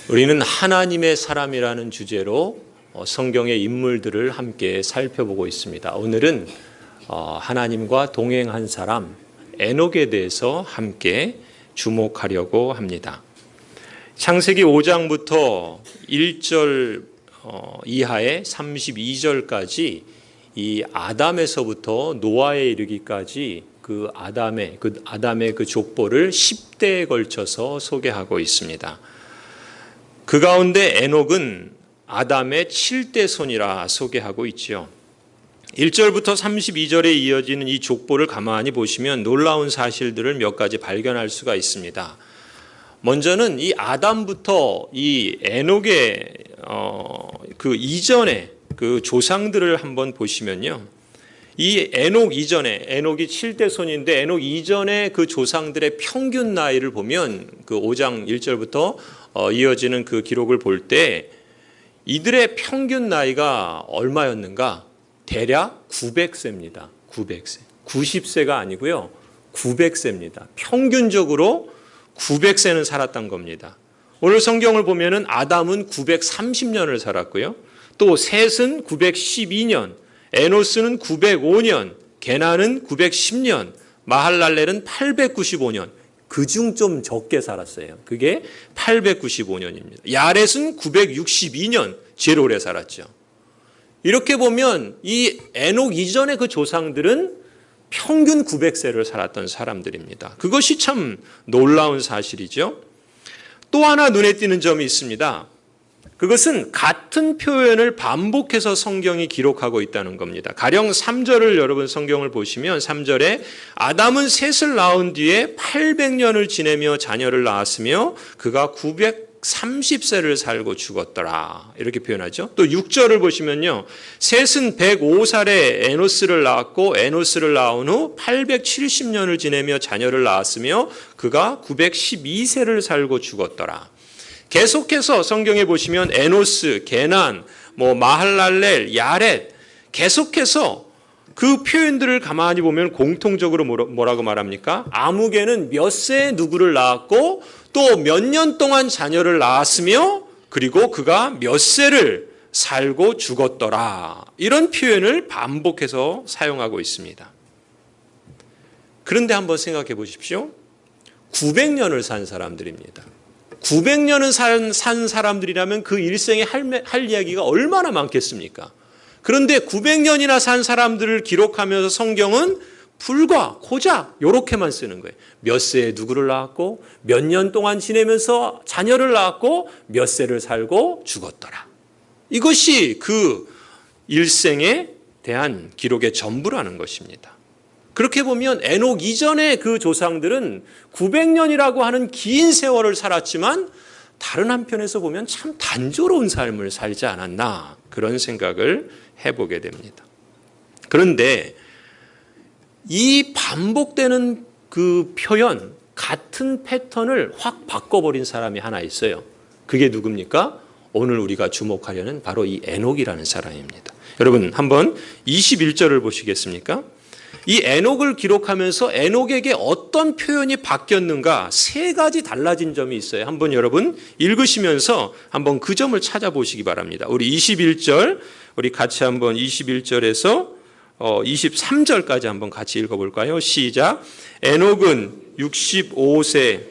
우리는 하나님의 사람이라는 주제로 성경의 인물들을 함께 살펴보고 있습니다. 오늘은 하나님과 동행한 사람 에녹에 대해서 함께 주목하려고 합니다. 창세기 5장부터 1절 이하의 32절까지 이 아담에서부터 노아에 이르기까지 그 아담의 그 족보를 10대에 걸쳐서 소개하고 있습니다. 그 가운데 에녹은 아담의 7대 손이라 소개하고 있죠. 1절부터 32절에 이어지는 이 족보를 가만히 보시면 놀라운 사실들을 몇 가지 발견할 수가 있습니다. 먼저는 이 아담부터 이 에녹의 그 이전의 그 조상들을 한번 보시면요. 이 에녹 이전에, 에녹이 7대 손인데 에녹 이전의 그 조상들의 평균 나이를 보면 그 5장 1절부터 이어지는 그 기록을 볼 때 이들의 평균 나이가 얼마였는가? 대략 900세입니다. 900세. 90세가 아니고요. 900세입니다. 평균적으로 900세는 살았던 겁니다. 오늘 성경을 보면은 아담은 930년을 살았고요. 또 셋은 912년, 에노스는 905년, 게나는 910년, 마할랄렐은 895년. 그중 좀 적게 살았어요. 그게 895년입니다. 야렛은 962년, 제일 오래 살았죠. 이렇게 보면 이 에녹 이전의 그 조상들은 평균 900세를 살았던 사람들입니다. 그것이 참 놀라운 사실이죠. 또 하나 눈에 띄는 점이 있습니다. 그것은 같은 표현을 반복해서 성경이 기록하고 있다는 겁니다. 가령 3절을 여러분 성경을 보시면 3절에 아담은 셋을 낳은 뒤에 800년을 지내며 자녀를 낳았으며 그가 930세를 살고 죽었더라. 이렇게 표현하죠. 또 6절을 보시면요. 셋은 105살에 에노스를 낳았고 에노스를 낳은 후 870년을 지내며 자녀를 낳았으며 그가 912세를 살고 죽었더라. 계속해서 성경에 보시면 에노스, 게난, 마할랄렐, 야렛 계속해서 그 표현들을 가만히 보면 공통적으로 뭐라고 말합니까? 아무개는 몇 세에 누구를 낳았고 또 몇 년 동안 자녀를 낳았으며 그리고 그가 몇 세를 살고 죽었더라. 이런 표현을 반복해서 사용하고 있습니다. 그런데 한번 생각해 보십시오. 900년을 산 사람들입니다. 900년을 산 사람들이라면 그 일생에 할 이야기가 얼마나 많겠습니까? 그런데 900년이나 산 사람들을 기록하면서 성경은 불과 고작 이렇게만 쓰는 거예요. 몇 세에 누구를 낳았고 몇 년 동안 지내면서 자녀를 낳았고 몇 세를 살고 죽었더라. 이것이 그 일생에 대한 기록의 전부라는 것입니다. 그렇게 보면 에녹 이전의 그 조상들은 900년이라고 하는 긴 세월을 살았지만 다른 한편에서 보면 참 단조로운 삶을 살지 않았나 그런 생각을 해보게 됩니다. 그런데 이 반복되는 그 표현 같은 패턴을 확 바꿔버린 사람이 하나 있어요. 그게 누굽니까? 오늘 우리가 주목하려는 바로 이 에녹이라는 사람입니다. 여러분 한번 21절을 보시겠습니까? 이 에녹을 기록하면서 에녹에게 어떤 표현이 바뀌었는가 세 가지 달라진 점이 있어요. 한번 여러분 읽으시면서 한번 그 점을 찾아보시기 바랍니다. 우리 21절 우리 같이 한번 21절에서 23절까지 한번 같이 읽어볼까요? 시작. 에녹은 65세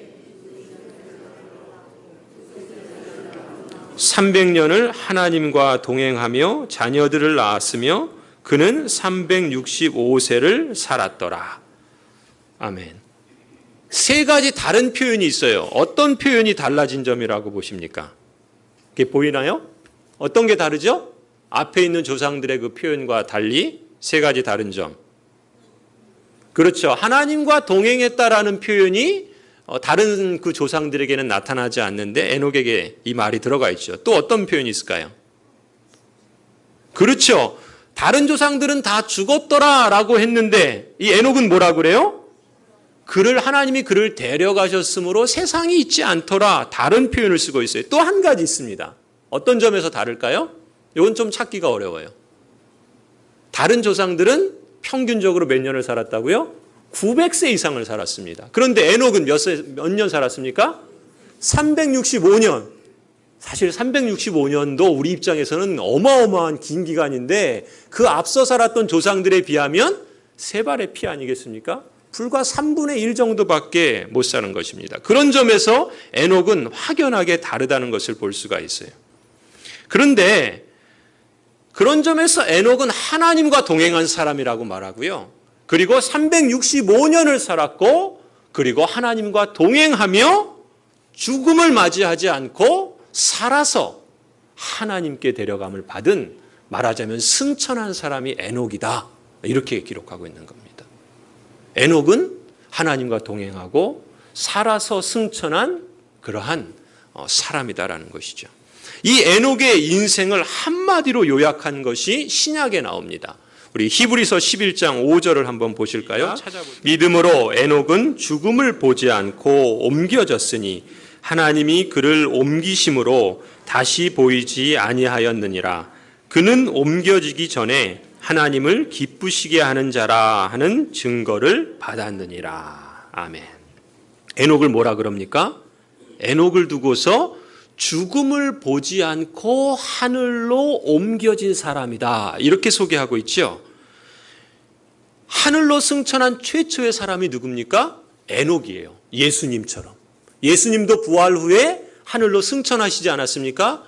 300년을 하나님과 동행하며 자녀들을 낳았으며 그는 365세를 살았더라. 아멘. 세 가지 다른 표현이 있어요. 어떤 표현이 달라진 점이라고 보십니까? 그게 보이나요? 어떤 게 다르죠? 앞에 있는 조상들의 그 표현과 달리 세 가지 다른 점. 그렇죠. 하나님과 동행했다라는 표현이 다른 그 조상들에게는 나타나지 않는데 에녹에게 이 말이 들어가 있죠. 또 어떤 표현이 있을까요? 그렇죠. 다른 조상들은 다 죽었더라라고 했는데 이 에녹은 뭐라 그래요? 하나님이 그를 데려가셨으므로 세상이 있지 않더라. 다른 표현을 쓰고 있어요. 또 한 가지 있습니다. 어떤 점에서 다를까요? 이건 좀 찾기가 어려워요. 다른 조상들은 평균적으로 몇 년을 살았다고요? 900세 이상을 살았습니다. 그런데 에녹은 몇 년 살았습니까? 365년. 사실 365년도 우리 입장에서는 어마어마한 긴 기간인데 그 앞서 살았던 조상들에 비하면 세 발의 피 아니겠습니까? 불과 3분의 1 정도밖에 못 사는 것입니다. 그런 점에서 에녹은 확연하게 다르다는 것을 볼 수가 있어요. 그런데 그런 점에서 에녹은 하나님과 동행한 사람이라고 말하고요. 그리고 365년을 살았고 그리고 하나님과 동행하며 죽음을 맞이하지 않고 살아서 하나님께 데려감을 받은 말하자면 승천한 사람이 에녹이다. 이렇게 기록하고 있는 겁니다. 에녹은 하나님과 동행하고 살아서 승천한 그러한 사람이다라는 것이죠. 이 에녹의 인생을 한마디로 요약한 것이 신약에 나옵니다. 우리 히브리서 11장 5절을 한번 보실까요? 믿음으로 에녹은 죽음을 보지 않고 옮겨졌으니 하나님이 그를 옮기심으로 다시 보이지 아니하였느니라. 그는 옮겨지기 전에 하나님을 기쁘시게 하는 자라 하는 증거를 받았느니라. 아멘. 에녹을 뭐라 그럽니까? 에녹을 두고서 죽음을 보지 않고 하늘로 옮겨진 사람이다. 이렇게 소개하고 있죠. 하늘로 승천한 최초의 사람이 누굽니까? 에녹이에요. 예수님처럼. 예수님도 부활 후에 하늘로 승천하시지 않았습니까?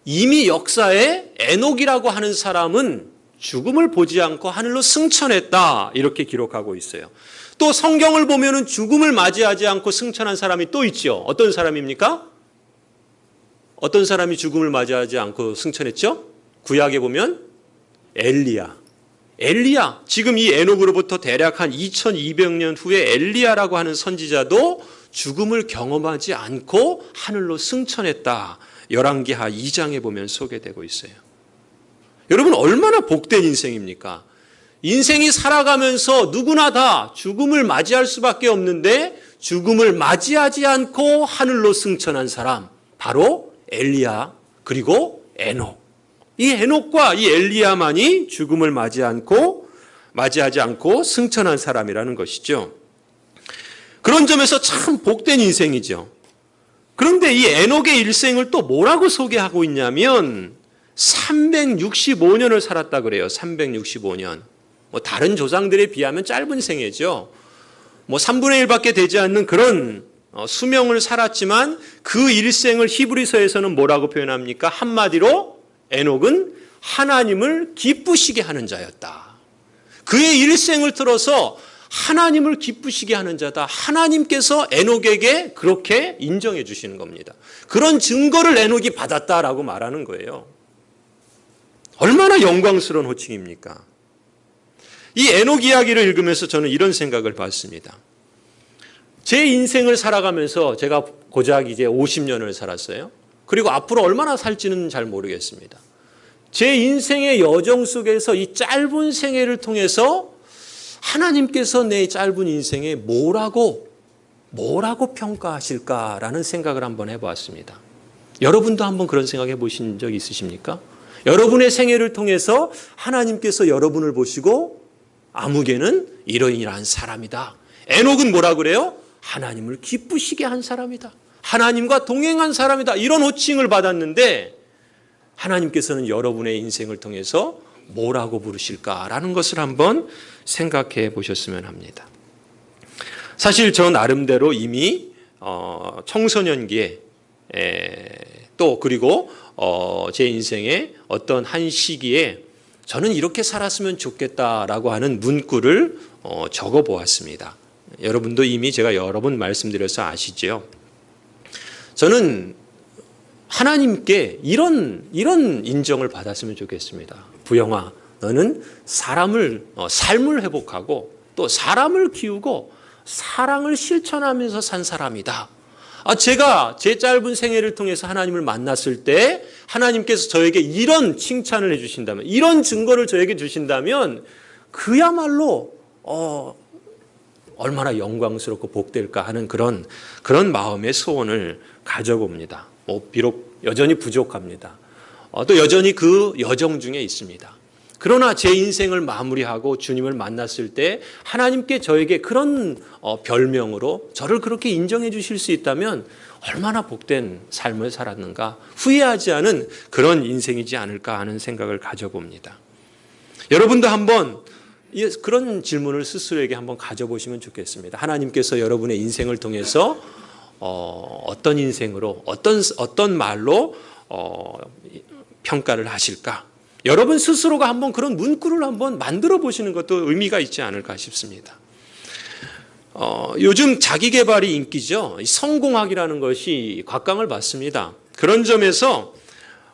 이미 역사에 에녹이라고 하는 사람은 죽음을 보지 않고 하늘로 승천했다. 이렇게 기록하고 있어요. 또 성경을 보면은 죽음을 맞이하지 않고 승천한 사람이 또 있죠. 어떤 사람입니까? 어떤 사람이 죽음을 맞이하지 않고 승천했죠? 구약에 보면 엘리야. 지금 이 에녹으로부터 대략 한 2200년 후에 엘리야라고 하는 선지자도 죽음을 경험하지 않고 하늘로 승천했다. 열왕기하 2장에 보면 소개되고 있어요. 여러분 얼마나 복된 인생입니까? 인생이 살아가면서 누구나 다 죽음을 맞이할 수밖에 없는데 죽음을 맞이하지 않고 하늘로 승천한 사람 바로 엘리야 그리고 에녹. 이 에녹과 이 엘리야만이 죽음을 맞이하지 않고 승천한 사람이라는 것이죠. 그런 점에서 참 복된 인생이죠. 그런데 이 에녹의 일생을 또 뭐라고 소개하고 있냐면 365년을 살았다 그래요. 365년. 다른 조상들에 비하면 짧은 생애죠. 3분의 1밖에 되지 않는 그런 수명을 살았지만 그 일생을 히브리서에서는 뭐라고 표현합니까? 한마디로 에녹은 하나님을 기쁘시게 하는 자였다. 그의 일생을 들어서 하나님을 기쁘시게 하는 자다. 하나님께서 에녹에게 그렇게 인정해 주시는 겁니다. 그런 증거를 에녹이 받았다라고 말하는 거예요. 얼마나 영광스러운 호칭입니까? 이 에녹 이야기를 읽으면서 저는 이런 생각을 봤습니다. 제 인생을 살아가면서 제가 고작 이제 50년을 살았어요. 그리고 앞으로 얼마나 살지는 잘 모르겠습니다. 제 인생의 여정 속에서 이 짧은 생애를 통해서 하나님께서 내 짧은 인생에 뭐라고 평가하실까라는 생각을 한번 해보았습니다. 여러분도 한번 그런 생각 해보신 적 있으십니까? 여러분의 생애를 통해서 하나님께서 여러분을 보시고 아무개는 이러이러한 사람이다. 에녹은 뭐라 그래요? 하나님을 기쁘시게 한 사람이다. 하나님과 동행한 사람이다. 이런 호칭을 받았는데 하나님께서는 여러분의 인생을 통해서 뭐라고 부르실까라는 것을 한번 생각해 보셨으면 합니다. 사실 저 나름대로 이미 청소년기에 또 그리고 제 인생의 어떤 한 시기에 저는 이렇게 살았으면 좋겠다라고 하는 문구를 적어 보았습니다. 여러분도 이미 제가 여러 번 말씀드려서 아시죠? 저는 하나님께 이런 인정을 받았으면 좋겠습니다. 부영아, 너는 삶을 회복하고 또 사람을 키우고 사랑을 실천하면서 산 사람이다. 제가 제 짧은 생애를 통해서 하나님을 만났을 때 하나님께서 저에게 이런 칭찬을 해주신다면, 이런 증거를 저에게 주신다면 그야말로 얼마나 영광스럽고 복될까 하는 그런 마음의 소원을 가져봅니다. 비록 여전히 부족합니다. 또 여전히 그 여정 중에 있습니다. 그러나 제 인생을 마무리하고 주님을 만났을 때 하나님께 저에게 그런 별명으로 저를 그렇게 인정해 주실 수 있다면 얼마나 복된 삶을 살았는가, 후회하지 않은 그런 인생이지 않을까 하는 생각을 가져봅니다. 여러분도 한번 그런 질문을 스스로에게 한번 가져보시면 좋겠습니다. 하나님께서 여러분의 인생을 통해서 어떤 인생으로 어떤 말로 평가를 하실까? 여러분 스스로가 한번 그런 문구를 한번 만들어 보시는 것도 의미가 있지 않을까 싶습니다. 요즘 자기 개발이 인기죠. 성공학이라는 것이 곽강을 받습니다. 그런 점에서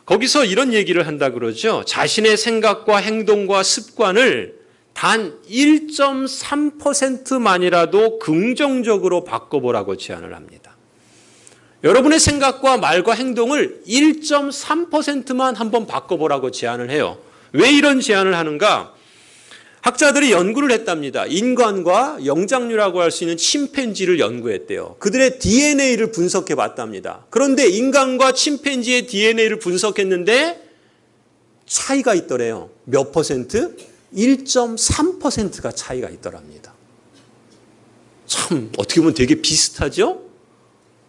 거기서 이런 얘기를 한다 그러죠. 자신의 생각과 행동과 습관을 단 1.3%만이라도 긍정적으로 바꿔보라고 제안을 합니다. 여러분의 생각과 말과 행동을 1.3%만 한번 바꿔보라고 제안을 해요. 왜 이런 제안을 하는가? 학자들이 연구를 했답니다. 인간과 영장류라고 할 수 있는 침팬지를 연구했대요. 그들의 DNA를 분석해 봤답니다. 그런데 인간과 침팬지의 DNA를 분석했는데 차이가 있더래요. 몇 퍼센트? 1.3%가 차이가 있더랍니다. 참 어떻게 보면 되게 비슷하죠?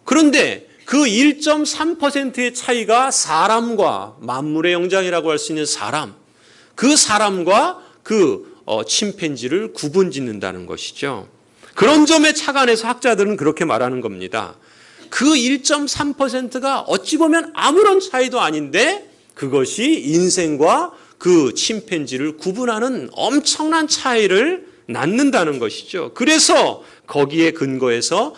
그런데 그 1.3%의 차이가 사람과 만물의 영장이라고 할 수 있는 사람, 그 사람과 그 침팬지를 구분짓는다는 것이죠. 그런 점에 착안해서 학자들은 그렇게 말하는 겁니다. 그 1.3%가 어찌 보면 아무런 차이도 아닌데 그것이 인생과 그 침팬지를 구분하는 엄청난 차이를 낳는다는 것이죠. 그래서 거기에 근거해서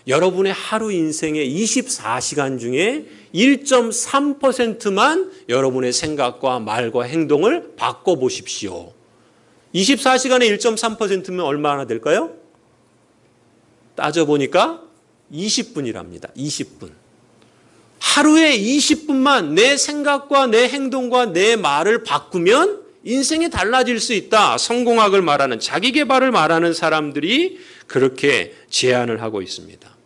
여러분의 하루 인생의 24시간 중에 1.3%만 여러분의 생각과 말과 행동을 바꿔보십시오. 24시간에 1.3%면 얼마나 될까요? 따져보니까 20분이랍니다. 20분. 하루에 20분만 내 생각과 내 행동과 내 말을 바꾸면 인생이 달라질 수 있다. 성공학을 말하는, 자기 개발을 말하는 사람들이 그렇게 제안을 하고 있습니다.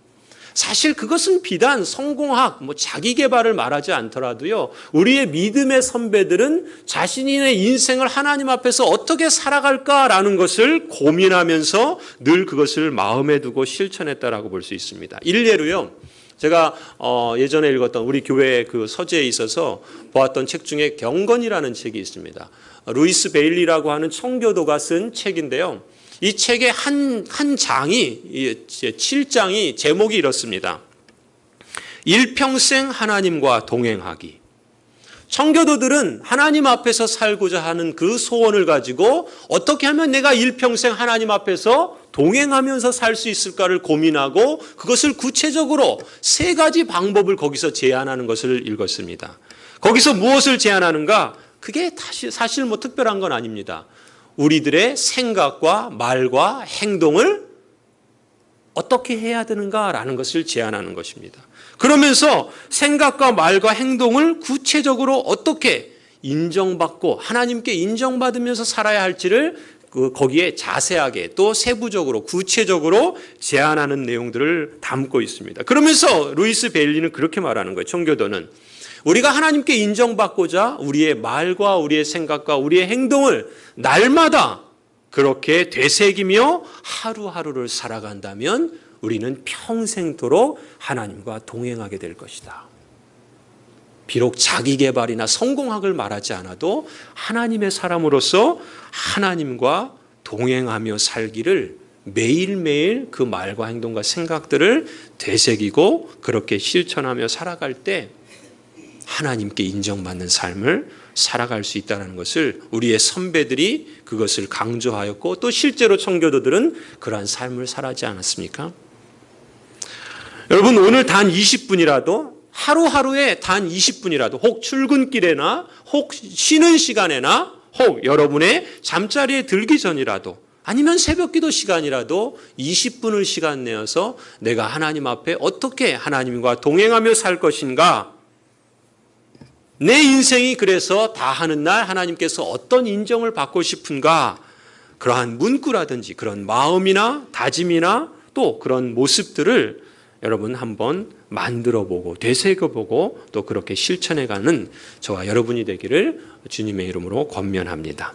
사실 그것은 비단 성공학, 자기 개발을 말하지 않더라도요, 우리의 믿음의 선배들은 자신의 인생을 하나님 앞에서 어떻게 살아갈까라는 것을 고민하면서 늘 그것을 마음에 두고 실천했다라고 볼 수 있습니다. 일례로요, 제가 예전에 읽었던 우리 교회 그 서재에 있어서 보았던 책 중에 경건이라는 책이 있습니다. 루이스 베일리라고 하는 청교도가 쓴 책인데요. 이 책의 한 장이, 7장이 제목이 이렇습니다. 일평생 하나님과 동행하기. 청교도들은 하나님 앞에서 살고자 하는 그 소원을 가지고 어떻게 하면 내가 일평생 하나님 앞에서 동행하면서 살 수 있을까를 고민하고 그것을 구체적으로 3가지 방법을 거기서 제안하는 것을 읽었습니다. 거기서 무엇을 제안하는가? 그게 사실 특별한 건 아닙니다. 우리들의 생각과 말과 행동을 어떻게 해야 되는가라는 것을 제안하는 것입니다. 그러면서 생각과 말과 행동을 구체적으로 어떻게 인정받고 하나님께 인정받으면서 살아야 할지를 거기에 자세하게 또 세부적으로 구체적으로 제안하는 내용들을 담고 있습니다. 그러면서 루이스 베일리는 그렇게 말하는 거예요. 청교도는 우리가 하나님께 인정받고자 우리의 말과 우리의 생각과 우리의 행동을 날마다 그렇게 되새기며 하루하루를 살아간다면 우리는 평생토록 하나님과 동행하게 될 것이다. 비록 자기 개발이나 성공학을 말하지 않아도 하나님의 사람으로서 하나님과 동행하며 살기를 매일매일 그 말과 행동과 생각들을 되새기고 그렇게 실천하며 살아갈 때 하나님께 인정받는 삶을 살아갈 수 있다는 것을 우리의 선배들이 그것을 강조하였고 또 실제로 청교도들은 그러한 삶을 살아지 않았습니까? 여러분 오늘 단 20분이라도 하루하루에 단 20분이라도 혹 출근길에나 혹 쉬는 시간에나 혹 여러분의 잠자리에 들기 전이라도 아니면 새벽기도 시간이라도 20분을 시간 내어서 내가 하나님 앞에 어떻게 하나님과 동행하며 살 것인가? 내 인생이 그래서 다 하는 날 하나님께서 어떤 인정을 받고 싶은가? 그러한 문구라든지 그런 마음이나 다짐이나 또 그런 모습들을 여러분 한번 만들어보고 되새겨보고 또 그렇게 실천해가는 저와 여러분이 되기를 주님의 이름으로 권면합니다.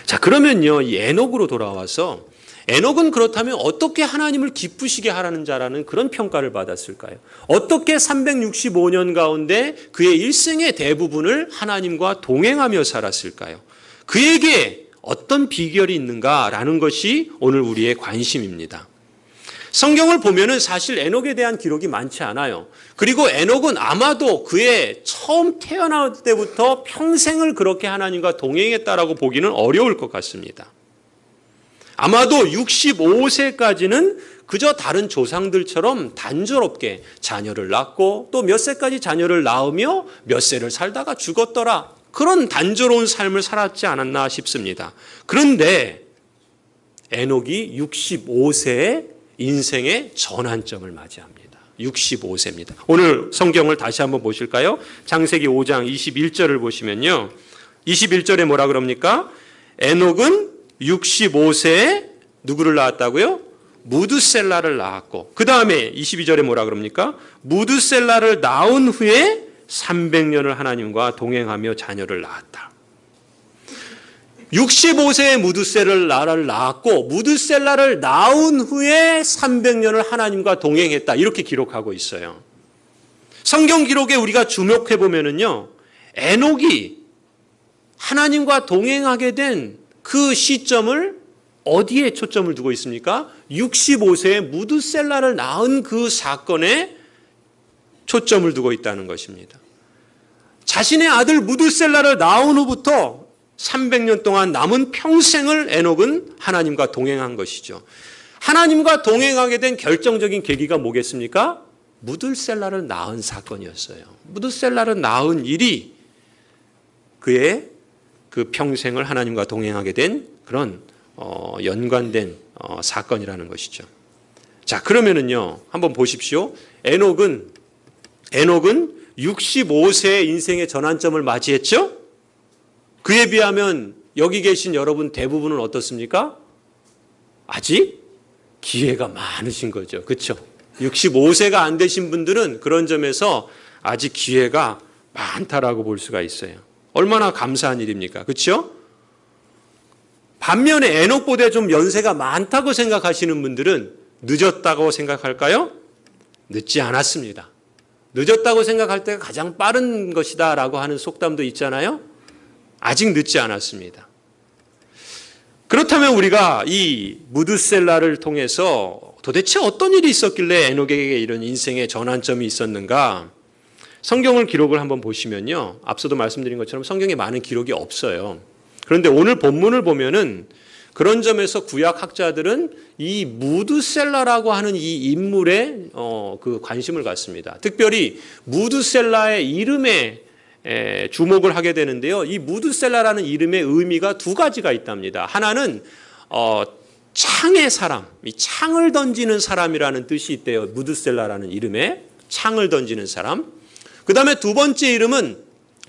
자, 그러면요, 이 에녹으로 돌아와서 에녹은 그렇다면 어떻게 하나님을 기쁘시게 하라는 자라는 그런 평가를 받았을까요? 어떻게 365년 가운데 그의 일생의 대부분을 하나님과 동행하며 살았을까요? 그에게 어떤 비결이 있는가라는 것이 오늘 우리의 관심입니다. 성경을 보면은 사실 에녹에 대한 기록이 많지 않아요. 그리고 에녹은 아마도 그의 처음 태어날 때부터 평생을 그렇게 하나님과 동행했다라고 보기는 어려울 것 같습니다. 아마도 65세까지는 그저 다른 조상들처럼 단조롭게 자녀를 낳고 또 몇 세까지 자녀를 낳으며 몇 세를 살다가 죽었더라. 그런 단조로운 삶을 살았지 않았나 싶습니다. 그런데 에녹이 65세에 인생의 전환점을 맞이합니다. 65세입니다. 오늘 성경을 다시 한번 보실까요? 창세기 5장 21절을 보시면요. 21절에 뭐라 그럽니까? 에녹은 65세에 누구를 낳았다고요? 무드셀라를 낳았고, 그 다음에 22절에 뭐라 그럽니까? 무드셀라를 낳은 후에 300년을 하나님과 동행하며 자녀를 낳았다. 65세에 무드셀라를 낳았고 무드셀라를 낳은 후에 300년을 하나님과 동행했다. 이렇게 기록하고 있어요. 성경 기록에 우리가 주목해 보면은요, 에녹이 하나님과 동행하게 된 그 시점을 어디에 초점을 두고 있습니까? 65세에 무드셀라를 낳은 그 사건에 초점을 두고 있다는 것입니다. 자신의 아들 무드셀라를 낳은 후부터 300년 동안 남은 평생을 에녹은 하나님과 동행한 것이죠. 하나님과 동행하게 된 결정적인 계기가 뭐겠습니까? 무드셀라를 낳은 사건이었어요. 무드셀라를 낳은 일이 그의 그 평생을 하나님과 동행하게 된 그런 연관된 사건이라는 것이죠. 자, 그러면은요, 한번 보십시오. 에녹은 65세의 인생의 전환점을 맞이했죠? 그에 비하면 여기 계신 여러분 대부분은 어떻습니까? 아직 기회가 많으신 거죠. 그렇죠? 65세가 안 되신 분들은 그런 점에서 아직 기회가 많다라고 볼 수가 있어요. 얼마나 감사한 일입니까? 그렇죠? 반면에 에녹보다 좀 연세가 많다고 생각하시는 분들은 늦었다고 생각할까요? 늦지 않았습니다. 늦었다고 생각할 때가 가장 빠른 것이다라고 하는 속담도 있잖아요. 아직 늦지 않았습니다. 그렇다면 우리가 이 무드셀라를 통해서 도대체 어떤 일이 있었길래 에녹에게 이런 인생의 전환점이 있었는가? 성경을 기록을 한번 보시면요, 앞서도 말씀드린 것처럼 성경에 많은 기록이 없어요. 그런데 오늘 본문을 보면은 그런 점에서 구약 학자들은 이 무드셀라라고 하는 이 인물에 그 관심을 갖습니다. 특별히 무드셀라의 이름에 주목을 하게 되는데요. 이 무드셀라라는 이름의 의미가 두 가지가 있답니다. 하나는 창의 사람, 이 창을 던지는 사람이라는 뜻이 있대요. 무드셀라라는 이름에 창을 던지는 사람. 그 다음에 두 번째 이름은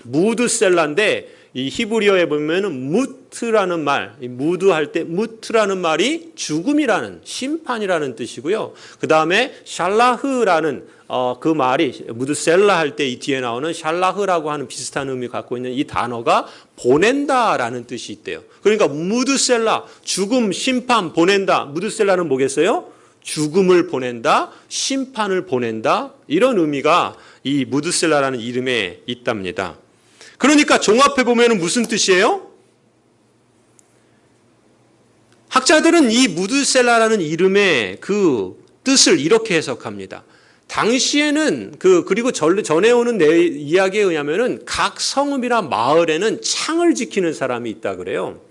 무드셀라인데 이 히브리어에 보면은 무트라는 말, 무드할 때 무트라는 말이 죽음이라는, 심판이라는 뜻이고요. 그 다음에 샬라흐라는 그 말이 무드셀라 할 때 이 뒤에 나오는 샬라흐라고 하는 비슷한 의미 갖고 있는 이 단어가 보낸다라는 뜻이 있대요. 그러니까 무드셀라, 죽음, 심판, 보낸다. 무드셀라는 뭐겠어요? 죽음을 보낸다, 심판을 보낸다, 이런 의미가 이 무드셀라라는 이름에 있답니다. 그러니까 종합해 보면 무슨 뜻이에요? 학자들은 이 무드셀라라는 이름의 그 뜻을 이렇게 해석합니다. 당시에는 그리고 전해오는 이야기에 의하면은 각 성읍이나 마을에는 창을 지키는 사람이 있다 그래요.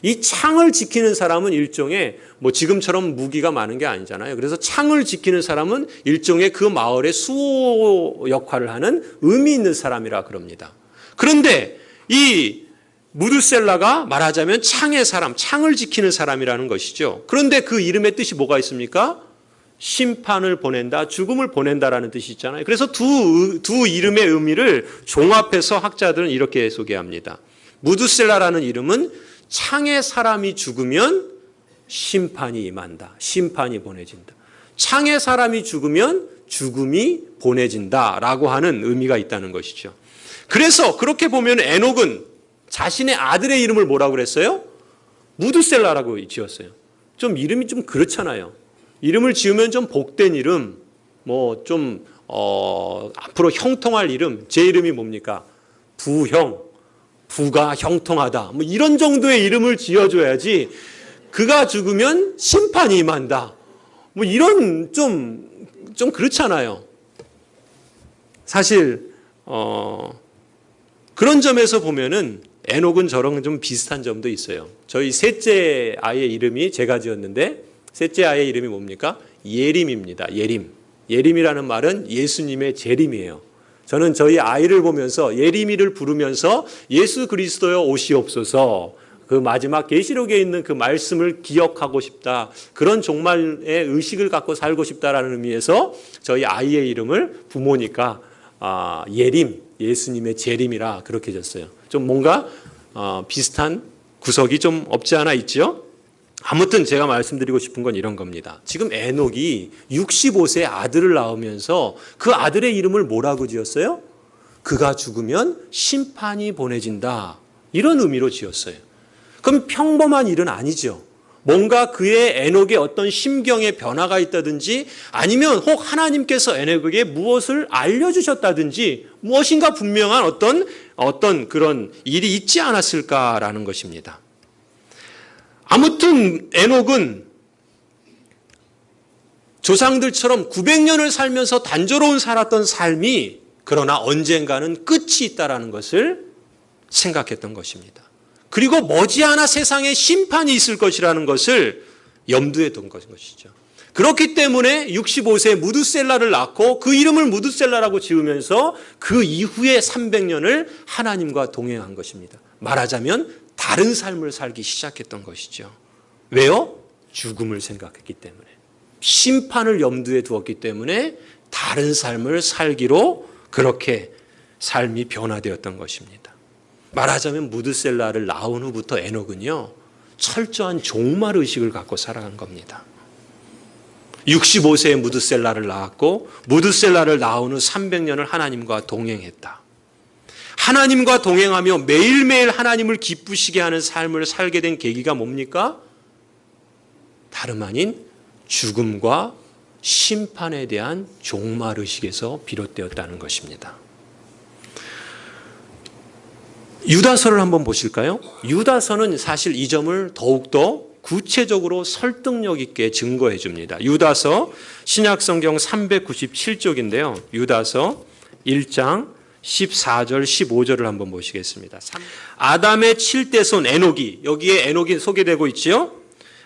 이 창을 지키는 사람은 일종의 지금처럼 무기가 많은 게 아니잖아요. 그래서 창을 지키는 사람은 일종의 그 마을의 수호 역할을 하는 의미 있는 사람이라 그럽니다. 그런데 이 무드셀라가 말하자면 창의 사람, 창을 지키는 사람이라는 것이죠. 그런데 그 이름의 뜻이 뭐가 있습니까? 심판을 보낸다, 죽음을 보낸다라는 뜻이 있잖아요. 그래서 두 이름의 의미를 종합해서 학자들은 이렇게 소개합니다. 무드셀라라는 이름은 창의 사람이 죽으면 심판이 임한다. 심판이 보내진다. 창의 사람이 죽으면 죽음이 보내진다라고 하는 의미가 있다는 것이죠. 그래서 그렇게 보면 에녹은 자신의 아들의 이름을 뭐라고 그랬어요? 무드셀라라고 지었어요. 좀 이름이 좀 그렇잖아요. 이름을 지으면 좀 복된 이름, 앞으로 형통할 이름. 제 이름이 뭡니까? 부형, 부가 형통하다. 이런 정도의 이름을 지어줘야지 그가 죽으면 심판이 임한다. 이런 좀 그렇잖아요. 사실 그런 점에서 보면은 에녹은 저랑 좀 비슷한 점도 있어요. 저희 셋째 아이의 이름이 제가 지었는데 셋째 아이의 이름이 뭡니까? 예림입니다. 예림. 예림이라는 말은 예수님의 재림이에요. 저는 저희 아이를 보면서 예림이를 부르면서 예수 그리스도여 오시옵소서, 그 마지막 계시록에 있는 그 말씀을 기억하고 싶다. 그런 종말의 의식을 갖고 살고 싶다라는 의미에서 저희 아이의 이름을 부모니까 예림, 예수님의 재림이라 그렇게 졌어요. 좀 뭔가 비슷한 구석이 좀 없지 않아 있죠? 아무튼 제가 말씀드리고 싶은 건 이런 겁니다. 지금 에녹이 65세의 아들을 낳으면서 그 아들의 이름을 뭐라고 지었어요? 그가 죽으면 심판이 보내진다. 이런 의미로 지었어요. 그럼 평범한 일은 아니죠. 뭔가 그의 에녹의 어떤 심경의 변화가 있다든지 아니면 혹 하나님께서 에녹에게 무엇을 알려주셨다든지 무엇인가 분명한 어떤 그런 일이 있지 않았을까라는 것입니다. 아무튼 에녹은 조상들처럼 900년을 살면서 단조로운 살았던 삶이 그러나 언젠가는 끝이 있다라는 것을 생각했던 것입니다. 그리고 머지않아 세상에 심판이 있을 것이라는 것을 염두에 둔 것이죠. 그렇기 때문에 65세에 무드셀라를 낳고 그 이름을 무드셀라라고 지으면서 그 이후에 300년을 하나님과 동행한 것입니다. 말하자면 다른 삶을 살기 시작했던 것이죠. 왜요? 죽음을 생각했기 때문에. 심판을 염두에 두었기 때문에 다른 삶을 살기로 그렇게 삶이 변화되었던 것입니다. 말하자면 무드셀라를 낳은 후부터 에녹은요, 철저한 종말 의식을 갖고 살아간 겁니다. 65세에 무드셀라를 낳았고 무드셀라를 낳은 후 300년을 하나님과 동행했다. 하나님과 동행하며 매일매일 하나님을 기쁘시게 하는 삶을 살게 된 계기가 뭡니까? 다름 아닌 죽음과 심판에 대한 종말의식에서 비롯되었다는 것입니다. 유다서를 한번 보실까요? 유다서는 사실 이 점을 더욱더 구체적으로 설득력 있게 증거해 줍니다. 유다서 신약성경 397쪽인데요. 유다서 1장 14절 15절을 한번 보시겠습니다. 아담의 7대손 에녹이, 여기에 에녹이 소개되고 있지요.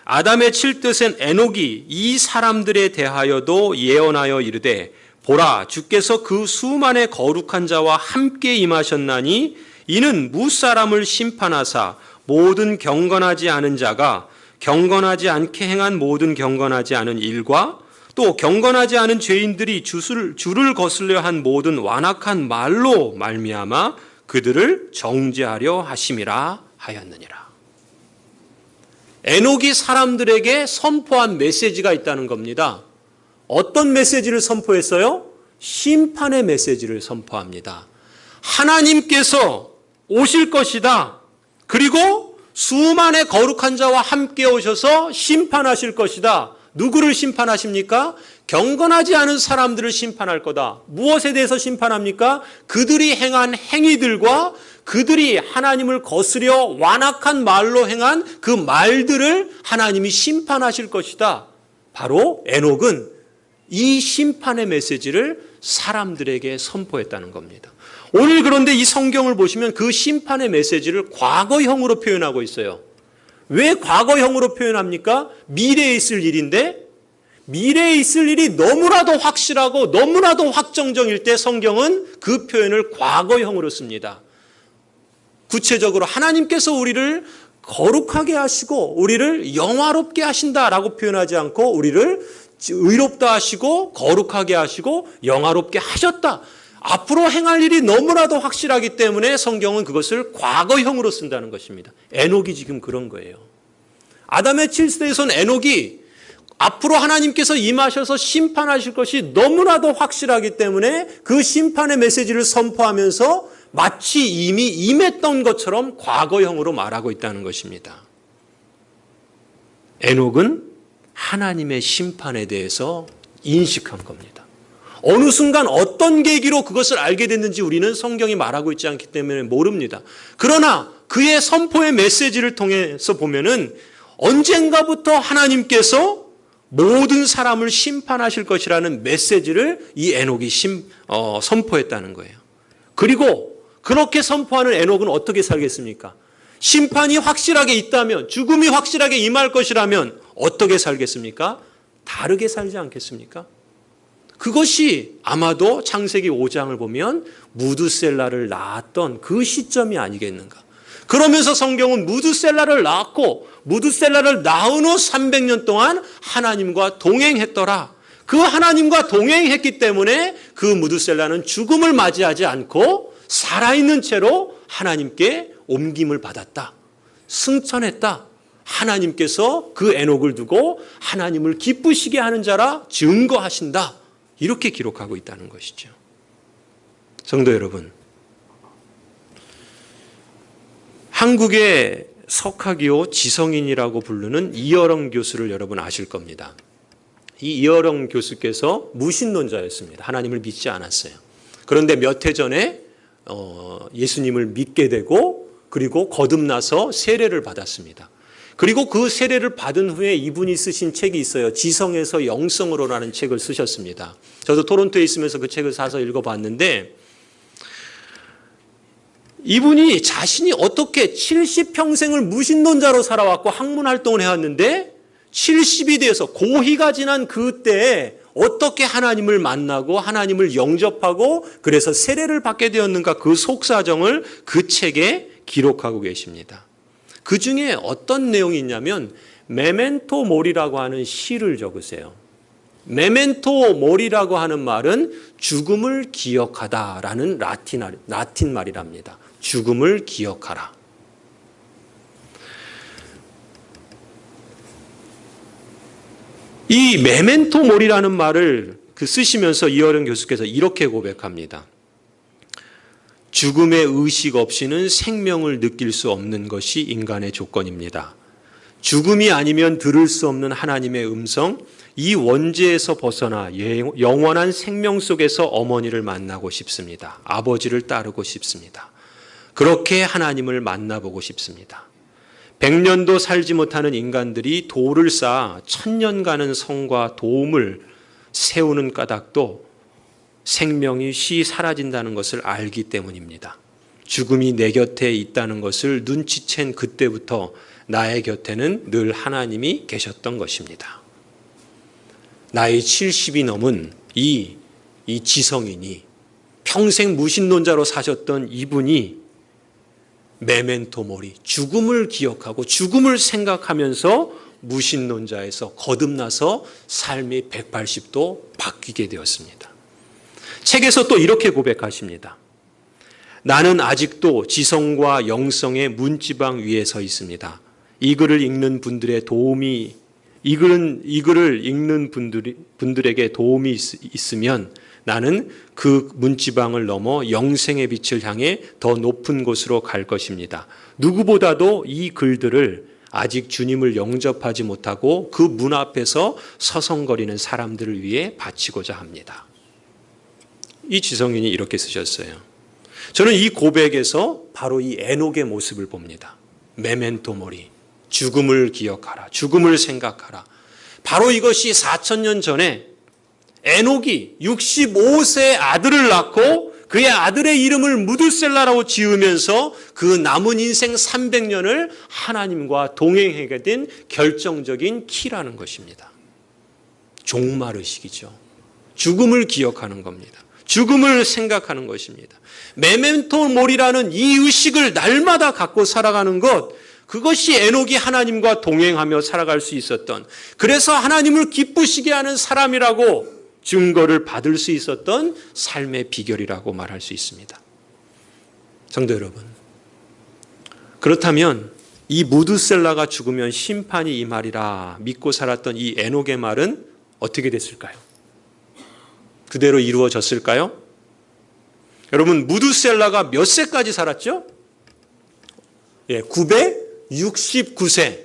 아담의 7대손 에녹이 이 사람들에 대하여도 예언하여 이르되 보라, 주께서 그 수만의 거룩한 자와 함께 임하셨나니 이는 무사람을 심판하사 모든 경건하지 않은 자가 경건하지 않게 행한 모든 경건하지 않은 일과 또 경건하지 않은 죄인들이 주를 거슬려 한 모든 완악한 말로 말미암아 그들을 정죄하려 하심이라 하였느니라. 에녹이 사람들에게 선포한 메시지가 있다는 겁니다. 어떤 메시지를 선포했어요? 심판의 메시지를 선포합니다. 하나님께서 오실 것이다. 그리고 수만의 거룩한 자와 함께 오셔서 심판하실 것이다. 누구를 심판하십니까? 경건하지 않은 사람들을 심판할 거다. 무엇에 대해서 심판합니까? 그들이 행한 행위들과 그들이 하나님을 거스려 완악한 말로 행한 그 말들을 하나님이 심판하실 것이다. 바로 에녹은 이 심판의 메시지를 사람들에게 선포했다는 겁니다. 오늘 그런데 이 성경을 보시면 그 심판의 메시지를 과거형으로 표현하고 있어요. 왜 과거형으로 표현합니까? 미래에 있을 일인데, 미래에 있을 일이 너무나도 확실하고 너무나도 확정적일 때 성경은 그 표현을 과거형으로 씁니다. 구체적으로 하나님께서 우리를 거룩하게 하시고 우리를 영화롭게 하신다라고 표현하지 않고 우리를 의롭다 하시고 거룩하게 하시고 영화롭게 하셨다. 앞으로 행할 일이 너무나도 확실하기 때문에 성경은 그것을 과거형으로 쓴다는 것입니다. 에녹이 지금 그런 거예요. 아담의 7세손 에녹이 앞으로 하나님께서 임하셔서 심판하실 것이 너무나도 확실하기 때문에 그 심판의 메시지를 선포하면서 마치 이미 임했던 것처럼 과거형으로 말하고 있다는 것입니다. 에녹은 하나님의 심판에 대해서 인식한 겁니다. 어느 순간 어떤 계기로 그것을 알게 됐는지 우리는 성경이 말하고 있지 않기 때문에 모릅니다. 그러나 그의 선포의 메시지를 통해서 보면은 언젠가부터 하나님께서 모든 사람을 심판하실 것이라는 메시지를 이 에녹이 선포했다는 거예요. 그리고 그렇게 선포하는 에녹은 어떻게 살겠습니까? 심판이 확실하게 있다면, 죽음이 확실하게 임할 것이라면 어떻게 살겠습니까? 다르게 살지 않겠습니까? 그것이 아마도 창세기 5장을 보면 무드셀라를 낳았던 그 시점이 아니겠는가. 그러면서 성경은 무드셀라를 낳았고 무드셀라를 낳은 후 300년 동안 하나님과 동행했더라. 그 하나님과 동행했기 때문에 그 무드셀라는 죽음을 맞이하지 않고 살아있는 채로 하나님께 옮김을 받았다. 승천했다. 하나님께서 그 에녹을 두고 하나님을 기쁘시게 하는 자라 증거하신다. 이렇게 기록하고 있다는 것이죠. 성도 여러분, 한국의 석학이요 지성인이라고 부르는 이어령 교수를 여러분 아실 겁니다. 이 이어령 교수께서 무신론자였습니다. 하나님을 믿지 않았어요. 그런데 몇 해 전에 예수님을 믿게 되고 그리고 거듭나서 세례를 받았습니다. 그리고 그 세례를 받은 후에 이분이 쓰신 책이 있어요. 지성에서 영성으로라는 책을 쓰셨습니다. 저도 토론토에 있으면서 그 책을 사서 읽어봤는데 이분이 자신이 어떻게 70평생을 무신론자로 살아왔고 학문활동을 해왔는데 70이 돼서 고희가 지난 그때에 어떻게 하나님을 만나고 하나님을 영접하고 그래서 세례를 받게 되었는가 그 속사정을 그 책에 기록하고 계십니다. 그 중에 어떤 내용이 있냐면 메멘토 모리라고 하는 시를 적으세요. 메멘토 모리라고 하는 말은 죽음을 기억하다라는 라틴 말이랍니다. 죽음을 기억하라. 이 메멘토 모리라는 말을 쓰시면서 이어령 교수께서 이렇게 고백합니다. 죽음의 의식 없이는 생명을 느낄 수 없는 것이 인간의 조건입니다. 죽음이 아니면 들을 수 없는 하나님의 음성, 이 원죄에서 벗어나 영원한 생명 속에서 어머니를 만나고 싶습니다. 아버지를 따르고 싶습니다. 그렇게 하나님을 만나보고 싶습니다. 100년도 살지 못하는 인간들이 돌을 쌓아 1000년 가는 성과 도움을 세우는 까닭도 생명이 쉬 사라진다는 것을 알기 때문입니다. 죽음이 내 곁에 있다는 것을 눈치챈 그때부터 나의 곁에는 늘 하나님이 계셨던 것입니다. 나이 70이 넘은 이 지성인이 평생 무신론자로 사셨던 이분이 메멘토 모리, 죽음을 기억하고 죽음을 생각하면서 무신론자에서 거듭나서 삶이 180도 바뀌게 되었습니다. 책에서 또 이렇게 고백하십니다. 나는 아직도 지성과 영성의 문지방 위에 서 있습니다. 이 글을 읽는 분들의 도움이 이 글을 읽는 분들에게 도움이 있으면 나는 그 문지방을 넘어 영생의 빛을 향해 더 높은 곳으로 갈 것입니다. 누구보다도 이 글들을 아직 주님을 영접하지 못하고 그 문 앞에서 서성거리는 사람들을 위해 바치고자 합니다. 이 지성인이 이렇게 쓰셨어요. 저는 이 고백에서 바로 이 에녹의 모습을 봅니다. 메멘토 모리, 죽음을 기억하라, 죽음을 생각하라. 바로 이것이 4000년 전에 에녹이 65세의 아들을 낳고 그의 아들의 이름을 무드셀라라고 지으면서 그 남은 인생 300년을 하나님과 동행하게 된 결정적인 키라는 것입니다. 종말의식이죠. 죽음을 기억하는 겁니다. 죽음을 생각하는 것입니다. 메멘토 모리라는 이 의식을 날마다 갖고 살아가는 것, 그것이 에녹이 하나님과 동행하며 살아갈 수 있었던, 그래서 하나님을 기쁘시게 하는 사람이라고 증거를 받을 수 있었던 삶의 비결이라고 말할 수 있습니다. 성도 여러분, 그렇다면 이 무드셀라가 죽으면 심판이 임하리라 믿고 살았던 이 에녹의 말은 어떻게 됐을까요? 그대로 이루어졌을까요? 여러분, 무드셀라가 몇 세까지 살았죠? 969세.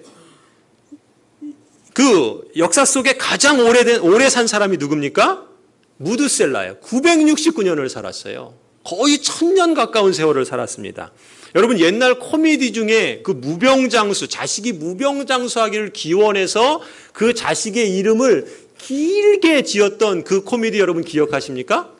그 역사 속에 가장 오래 산 사람이 누굽니까? 무드셀라예요. 969년을 살았어요. 거의 1000년 가까운 세월을 살았습니다. 여러분, 옛날 코미디 중에 그 무병장수, 자식이 무병장수하기를 기원해서 그 자식의 이름을 길게 지었던 그 코미디 여러분 기억하십니까?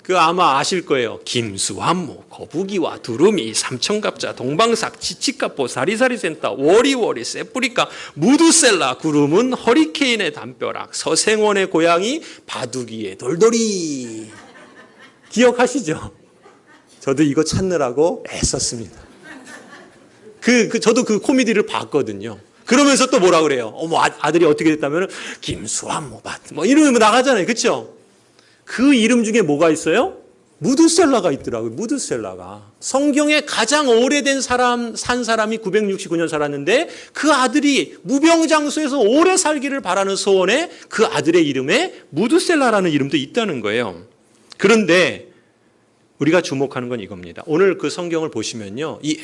그 아마 아실 거예요. 김수환모, 거북이와 두루미, 삼천갑자, 동방삭, 치치카포, 사리사리센터, 워리워리, 세프리카, 무드셀라, 구름은 허리케인의 담벼락, 서생원의 고양이, 바둑이의 돌돌이. 기억하시죠? 저도 이거 찾느라고 애썼습니다. 저도 그 코미디를 봤거든요. 그러면서 또 뭐라 그래요? 어머, 아들이 어떻게 됐다면, 김수환모, 뭐 이러면 나가잖아요. 그쵸? 그 이름 중에 뭐가 있어요? 무드셀라가 있더라고요. 무드셀라가. 성경에 가장 오래된 산 사람이 969년 살았는데 그 아들이 무병장수에서 오래 살기를 바라는 소원에 그 아들의 이름에 무드셀라라는 이름도 있다는 거예요. 그런데 우리가 주목하는 건 이겁니다. 오늘 그 성경을 보시면요. 이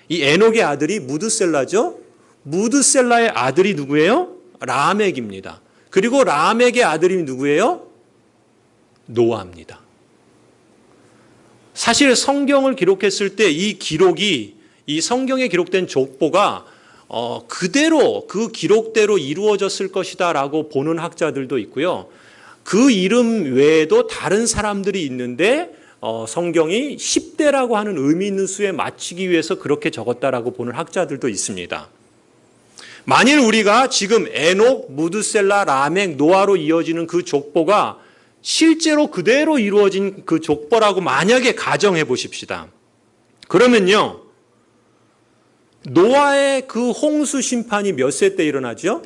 에녹의 아들이 무드셀라죠. 무드셀라의 아들이 누구예요? 라멕입니다. 그리고 라멕의 아들이 누구예요? 노아입니다. 사실 성경을 기록했을 때 이 기록이, 이 성경에 기록된 족보가 그대로 그 기록대로 이루어졌을 것이다 라고 보는 학자들도 있고요. 그 이름 외에도 다른 사람들이 있는데 성경이 10대라고 하는 의미 있는 수에 맞추기 위해서 그렇게 적었다라고 보는 학자들도 있습니다. 만일 우리가 지금 에녹, 무드셀라, 라멕, 노아로 이어지는 그 족보가 실제로 그대로 이루어진 그 족보라고 만약에 가정해 보십시다. 그러면요, 노아의 그 홍수 심판이 몇 세 때 일어나죠?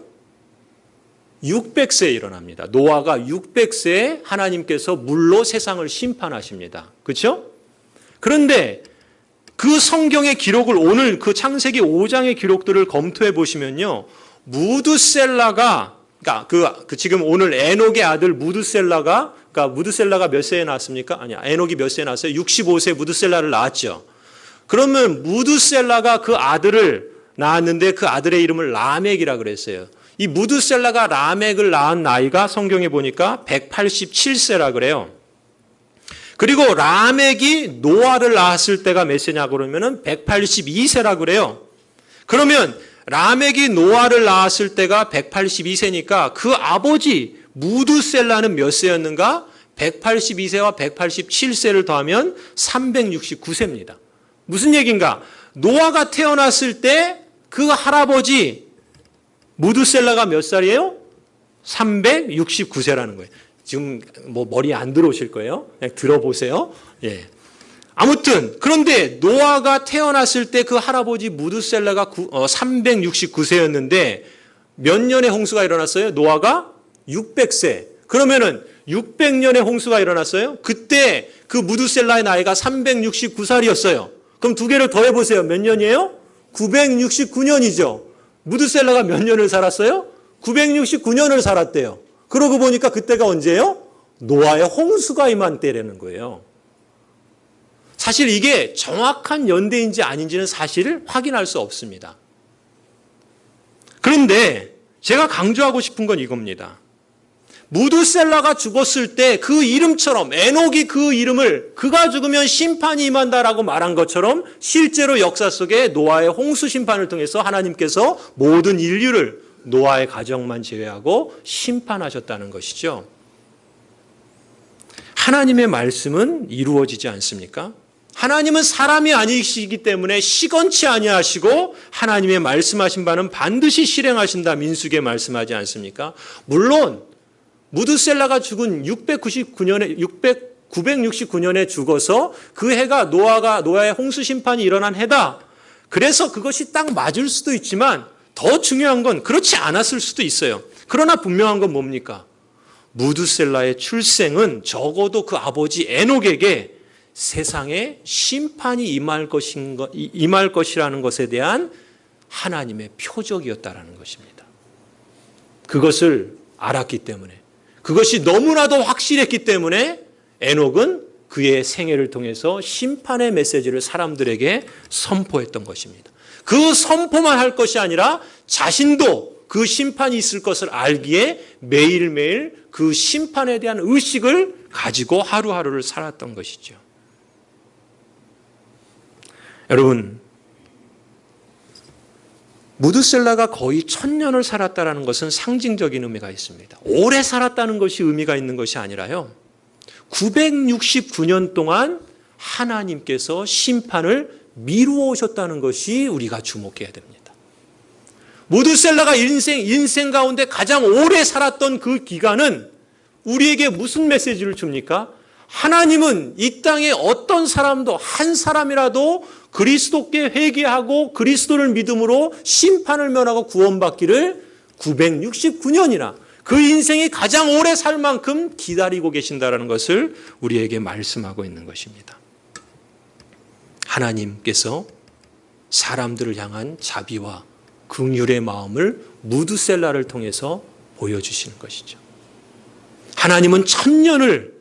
600세에 일어납니다. 노아가 600세에 하나님께서 물로 세상을 심판하십니다. 그렇죠? 그런데 그 성경의 기록을 오늘 그 창세기 5장의 기록들을 검토해 보시면요, 무드셀라가, 그러니까 지금 오늘 에녹의 아들 무드셀라가, 그러니까 무드셀라가 몇 세에 낳았습니까? 아니야, 에녹이 몇 세에 낳았어요? 65세에 무드셀라를 낳았죠. 그러면 무드셀라가 그 아들을 낳았는데 그 아들의 이름을 라멕이라 그랬어요. 이 무드셀라가 라멕을 낳은 나이가 성경에 보니까 187세라 그래요. 그리고 라멕이 노아를 낳았을 때가 몇 세냐 그러면은 182세라 그래요. 그러면 라멕이 노아를 낳았을 때가 182세니까 그 아버지 무드셀라는 몇 세였는가? 182세와 187세를 더하면 369세입니다. 무슨 얘기인가? 노아가 태어났을 때 그 할아버지 무드셀라가 몇 살이에요? 369세라는 거예요. 지금 뭐 머리에 안 들어오실 거예요. 그냥 들어보세요. 예. 아무튼 그런데 노아가 태어났을 때 그 할아버지 무드셀라가 369세였는데 몇 년의 홍수가 일어났어요? 노아가 600세. 그러면은 600년의 홍수가 일어났어요. 그때 그 무드셀라의 나이가 369살이었어요. 그럼 두 개를 더해 보세요. 몇 년이에요? 969년이죠. 무드셀라가 몇 년을 살았어요? 969년을 살았대요. 그러고 보니까 그때가 언제예요? 노아의 홍수가 임한 때라는 거예요. 사실 이게 정확한 연대인지 아닌지는 사실 확인할 수 없습니다. 그런데 제가 강조하고 싶은 건 이겁니다. 무드셀라가 죽었을 때 그 이름처럼 에녹이 그 이름을 그가 죽으면 심판이 임한다라고 말한 것처럼 실제로 역사 속에 노아의 홍수 심판을 통해서 하나님께서 모든 인류를 노아의 가정만 제외하고 심판하셨다는 것이죠. 하나님의 말씀은 이루어지지 않습니까? 하나님은 사람이 아니시기 때문에 시건치 아니하시고 하나님의 말씀하신 바는 반드시 실행하신다. 민수기에 말씀하지 않습니까? 물론 무드셀라가 죽은 969년에 죽어서 그 해가 노아의 홍수 심판이 일어난 해다. 그래서 그것이 딱 맞을 수도 있지만 더 중요한 건 그렇지 않았을 수도 있어요. 그러나 분명한 건 뭡니까? 무드셀라의 출생은 적어도 그 아버지 에녹에게 세상에 심판이 임할 것이라는 것에 대한 하나님의 표적이었다라는 것입니다. 그것을 알았기 때문에, 그것이 너무나도 확실했기 때문에 에녹은 그의 생애를 통해서 심판의 메시지를 사람들에게 선포했던 것입니다. 그 선포만 할 것이 아니라 자신도 그 심판이 있을 것을 알기에 매일매일 그 심판에 대한 의식을 가지고 하루하루를 살았던 것이죠. 여러분, 무드셀라가 거의 1000년을 살았다는 것은 상징적인 의미가 있습니다. 오래 살았다는 것이 의미가 있는 것이 아니라요, 969년 동안 하나님께서 심판을 미루어 오셨다는 것이 우리가 주목해야 됩니다. 무드셀라가 인생 가운데 가장 오래 살았던 그 기간은 우리에게 무슨 메시지를 줍니까? 하나님은 이 땅에 어떤 사람도, 한 사람이라도 그리스도께 회개하고 그리스도를 믿음으로 심판을 면하고 구원받기를 969년이나 그 인생이 가장 오래 살 만큼 기다리고 계신다는 것을 우리에게 말씀하고 있는 것입니다. 하나님께서 사람들을 향한 자비와 긍휼의 마음을 무드셀라를 통해서 보여주시는 것이죠. 하나님은 1000년을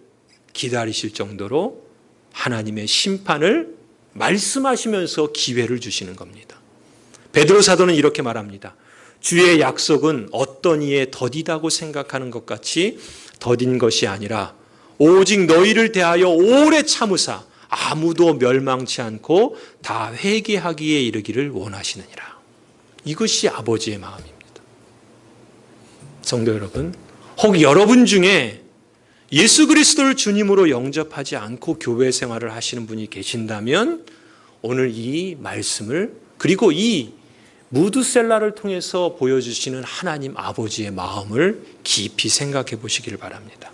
기다리실 정도로 하나님의 심판을 말씀하시면서 기회를 주시는 겁니다. 베드로 사도는 이렇게 말합니다. 주의 약속은 어떤 이에 더디다고 생각하는 것 같이 더딘 것이 아니라 오직 너희를 대하여 오래 참으사 아무도 멸망치 않고 다 회개하기에 이르기를 원하시느니라. 이것이 아버지의 마음입니다. 성도 여러분, 혹 여러분 중에 예수 그리스도를 주님으로 영접하지 않고 교회 생활을 하시는 분이 계신다면 오늘 이 말씀을, 그리고 이 무드셀라를 통해서 보여주시는 하나님 아버지의 마음을 깊이 생각해 보시길 바랍니다.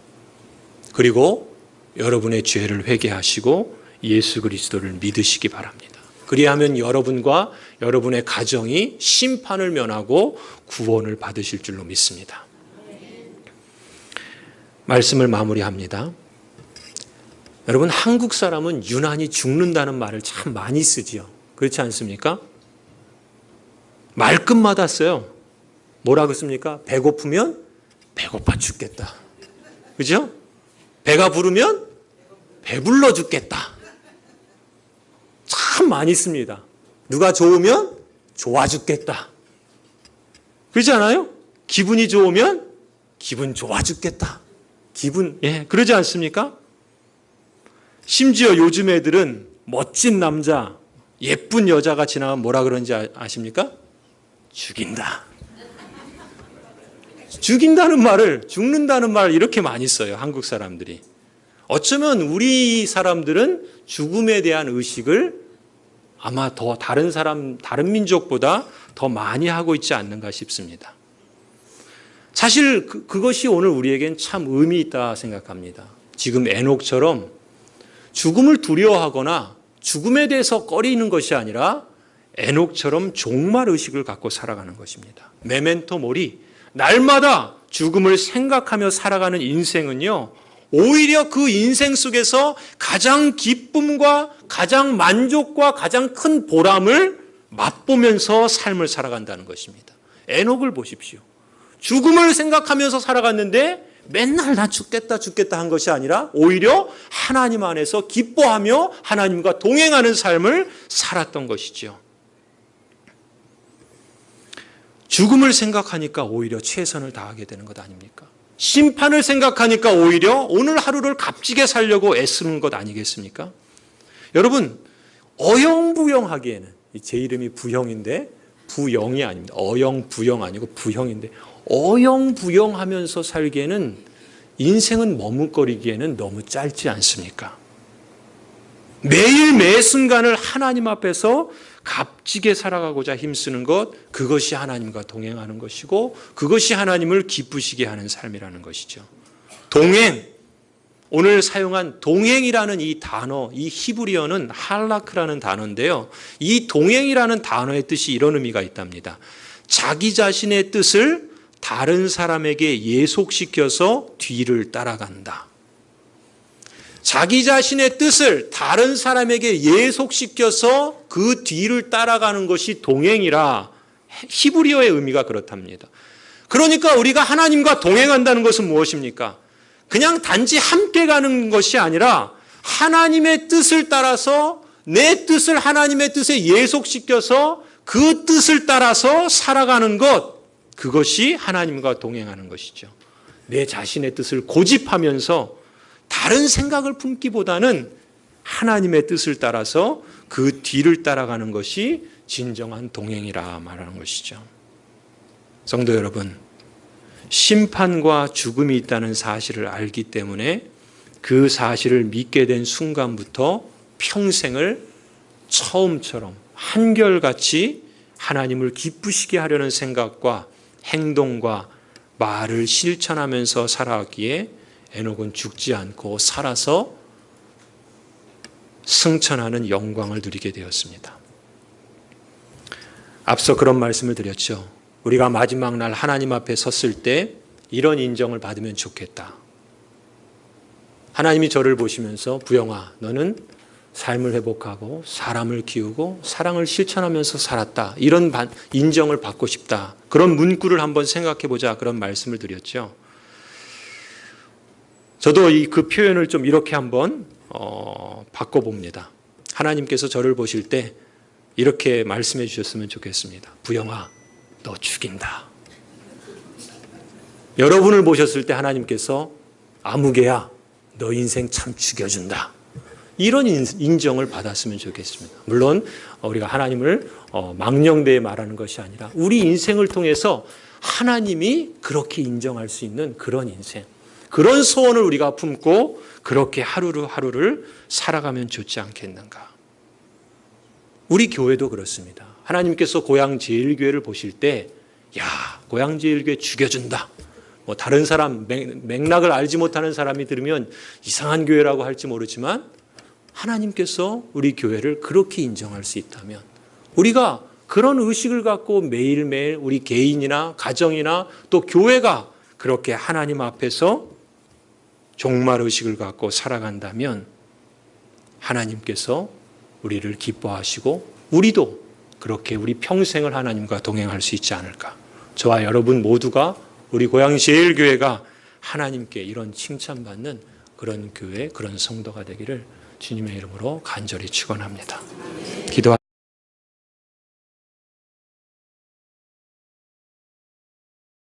그리고 여러분의 죄를 회개하시고 예수 그리스도를 믿으시기 바랍니다. 그리하면 여러분과 여러분의 가정이 심판을 면하고 구원을 받으실 줄로 믿습니다. 말씀을 마무리합니다. 여러분, 한국 사람은 유난히 죽는다는 말을 참 많이 쓰지요. 그렇지 않습니까? 말끝마다 써요. 뭐라고 씁니까? 배고프면 배고파 죽겠다. 그죠? 배가 부르면 배불러 죽겠다. 참 많이 씁니다. 누가 좋으면 좋아 죽겠다. 그렇지 않아요? 기분이 좋으면 기분 좋아 죽겠다. 그러지 않습니까? 심지어 요즘 애들은 멋진 남자, 예쁜 여자가 지나가면 뭐라 그러는지 아십니까? 죽인다. 죽인다는 말을, 죽는다는 말을 이렇게 많이 써요, 한국 사람들이. 어쩌면 우리 사람들은 죽음에 대한 의식을 아마 더 다른 민족보다 더 많이 하고 있지 않는가 싶습니다. 사실 그것이 오늘 우리에겐 참 의미 있다 생각합니다. 지금 에녹처럼 죽음을 두려워하거나 죽음에 대해서 꺼리는 것이 아니라 에녹처럼 종말 의식을 갖고 살아가는 것입니다. 메멘토 모리, 날마다 죽음을 생각하며 살아가는 인생은요, 오히려 그 인생 속에서 가장 기쁨과 가장 만족과 가장 큰 보람을 맛보면서 삶을 살아간다는 것입니다. 에녹을 보십시오. 죽음을 생각하면서 살아갔는데 맨날 나 죽겠다 한 것이 아니라 오히려 하나님 안에서 기뻐하며 하나님과 동행하는 삶을 살았던 것이죠. 죽음을 생각하니까 오히려 최선을 다하게 되는 것 아닙니까? 심판을 생각하니까 오히려 오늘 하루를 값지게 살려고 애쓰는 것 아니겠습니까? 여러분, 어영부영하기에는, 제 이름이 부형인데 부영이 아닙니다. 어영부영 아니고 부형인데 어영부영하면서 살기에는 인생은 머뭇거리기에는 너무 짧지 않습니까? 매일 매 순간을 하나님 앞에서 값지게 살아가고자 힘쓰는 것, 그것이 하나님과 동행하는 것이고 그것이 하나님을 기쁘시게 하는 삶이라는 것이죠. 동행, 오늘 사용한 동행이라는 이 단어, 이 히브리어는 할라크라는 단어인데요. 이 동행이라는 단어의 뜻이 이런 의미가 있답니다. 자기 자신의 뜻을 다른 사람에게 예속시켜서 뒤를 따라간다. 자기 자신의 뜻을 다른 사람에게 예속시켜서 그 뒤를 따라가는 것이 동행이라 히브리어의 의미가 그렇답니다. 그러니까 우리가 하나님과 동행한다는 것은 무엇입니까? 그냥 단지 함께 가는 것이 아니라 하나님의 뜻을 따라서 내 뜻을 하나님의 뜻에 예속시켜서 그 뜻을 따라서 살아가는 것, 그것이 하나님과 동행하는 것이죠. 내 자신의 뜻을 고집하면서 다른 생각을 품기보다는 하나님의 뜻을 따라서 그 뒤를 따라가는 것이 진정한 동행이라 말하는 것이죠. 성도 여러분, 심판과 죽음이 있다는 사실을 알기 때문에 그 사실을 믿게 된 순간부터 평생을 처음처럼 한결같이 하나님을 기쁘시게 하려는 생각과 행동과 말을 실천하면서 살아왔기에 에녹은 죽지 않고 살아서 승천하는 영광을 누리게 되었습니다. 앞서 그런 말씀을 드렸죠. 우리가 마지막 날 하나님 앞에 섰을 때 이런 인정을 받으면 좋겠다. 하나님이 저를 보시면서 부영아, 너는 삶을 회복하고 사람을 키우고 사랑을 실천하면서 살았다. 이런 인정을 받고 싶다. 그런 문구를 한번 생각해 보자. 그런 말씀을 드렸죠. 저도 그 표현을 좀 이렇게 한번 바꿔봅니다. 하나님께서 저를 보실 때 이렇게 말씀해 주셨으면 좋겠습니다. 부영아, 너 죽인다. 여러분을 보셨을 때 하나님께서 아무개야, 너 인생 참 죽여준다. 이런 인정을 받았으면 좋겠습니다. 물론 우리가 하나님을 망령되이 말하는 것이 아니라 우리 인생을 통해서 하나님이 그렇게 인정할 수 있는 그런 인생, 그런 소원을 우리가 품고 그렇게 하루를 살아가면 좋지 않겠는가. 우리 교회도 그렇습니다. 하나님께서 고향제일교회를 보실 때 야, 고향제일교회 죽여준다. 뭐 다른 사람 맥락을 알지 못하는 사람이 들으면 이상한 교회라고 할지 모르지만 하나님께서 우리 교회를 그렇게 인정할 수 있다면 우리가 그런 의식을 갖고 매일매일 우리 개인이나 가정이나 또 교회가 그렇게 하나님 앞에서 종말 의식을 갖고 살아간다면 하나님께서 우리를 기뻐하시고 우리도 그렇게 우리 평생을 하나님과 동행할 수 있지 않을까. 저와 여러분 모두가 우리 고향제일교회가 하나님께 이런 칭찬받는 그런 교회, 그런 성도가 되기를 주님의 이름으로 간절히 축원합니다. 기도하